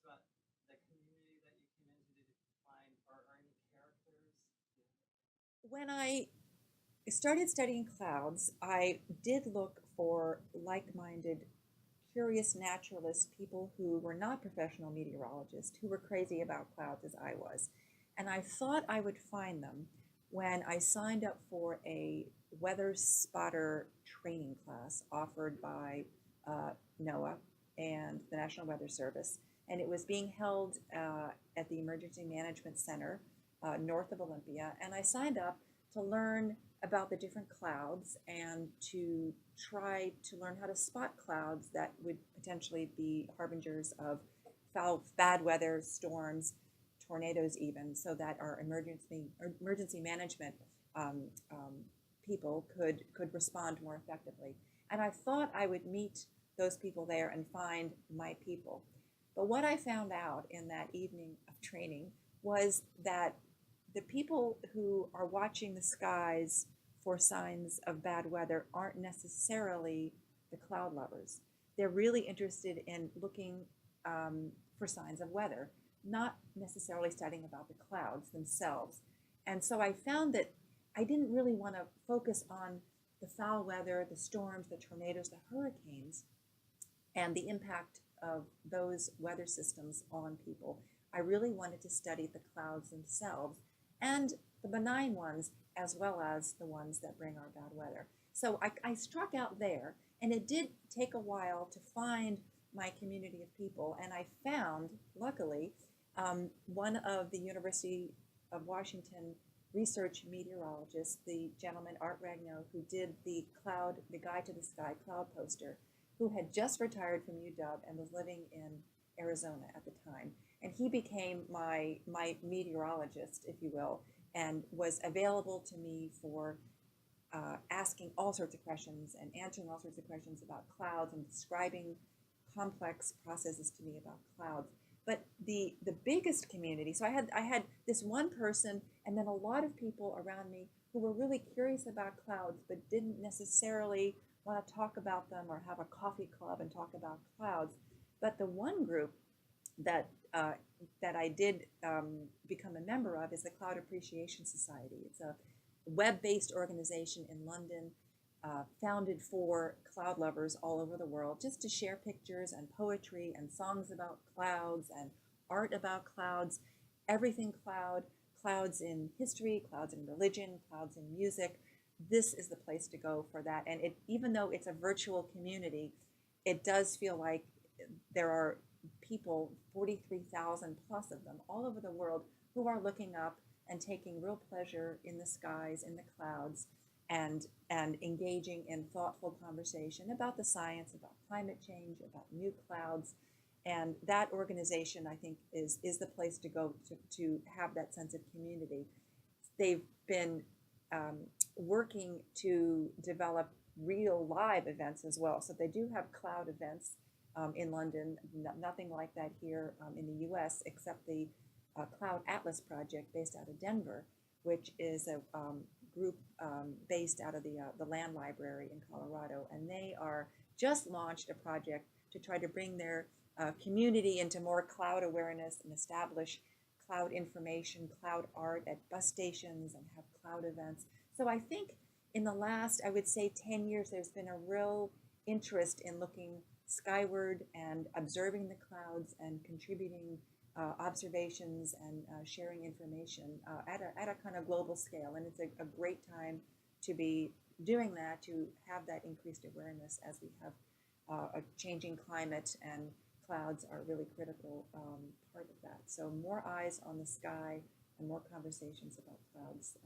about the community that you came into? Did you find, or are any characters? When I started studying clouds, I did look for like minded, curious naturalists, people who were not professional meteorologists, who were crazy about clouds as I was. And I thought I would find them when I signed up for a weather spotter training class offered by NOAA and the National Weather Service. And it was being held at the Emergency Management Center north of Olympia. And I signed up to learn about the different clouds and to try to learn how to spot clouds that would potentially be harbingers of foul, bad weather, storms, tornadoes, even, so that our emergency management um, um, people could respond more effectively. And I thought I would meet those people there and find my people. But what I found out in that evening of training was that the people who are watching the skies for signs of bad weather aren't necessarily the cloud lovers. They're really interested in looking for signs of weather, not necessarily studying about the clouds themselves. And so I found that I didn't really want to focus on the foul weather, the storms, the tornadoes, the hurricanes, and the impact of those weather systems on people. I really wanted to study the clouds themselves and the benign ones as well as the ones that bring our bad weather. So I struck out there, and it did take a while to find my community of people. And I found, luckily, one of the University of Washington research meteorologists, the gentleman Art Ragnow, who did the Guide to the Sky cloud poster, who had just retired from UW and was living in Arizona at the time. And he became my meteorologist, if you will, and was available to me for asking all sorts of questions and answering all sorts of questions about clouds and describing complex processes to me about clouds. But the biggest community, so I had this one person and then a lot of people around me who were really curious about clouds but didn't necessarily want to talk about them or have a coffee club and talk about clouds. But the one group that that I did become a member of is the Cloud Appreciation Society. It's a web-based organization in London, founded for cloud lovers all over the world, just to share pictures and poetry and songs about clouds and art about clouds, everything cloud, clouds in history, clouds in religion, clouds in music. This is the place to go for that. And it, even though it's a virtual community, it does feel like there are people, 43,000 plus of them, all over the world, who are looking up and taking real pleasure in the skies, in the clouds, and engaging in thoughtful conversation about the science, about climate change, about new clouds. And that organization, I think, is the place to go to have that sense of community. They've been working to develop real live events as well. So they do have cloud events in London, nothing like that here in the US, except the Cloud Atlas Project based out of Denver, which is a group based out of the Land Library in Colorado. And they are just launched a project to try to bring their community into more cloud awareness and establish cloud information, cloud art at bus stations and have cloud events. So I think in the last, I would say 10 years, there's been a real interest in looking skyward and observing the clouds and contributing observations and sharing information at a kind of global scale. And it's a great time to be doing that, to have that increased awareness as we have a changing climate, and clouds are a really critical part of that. So more eyes on the sky and more conversations about clouds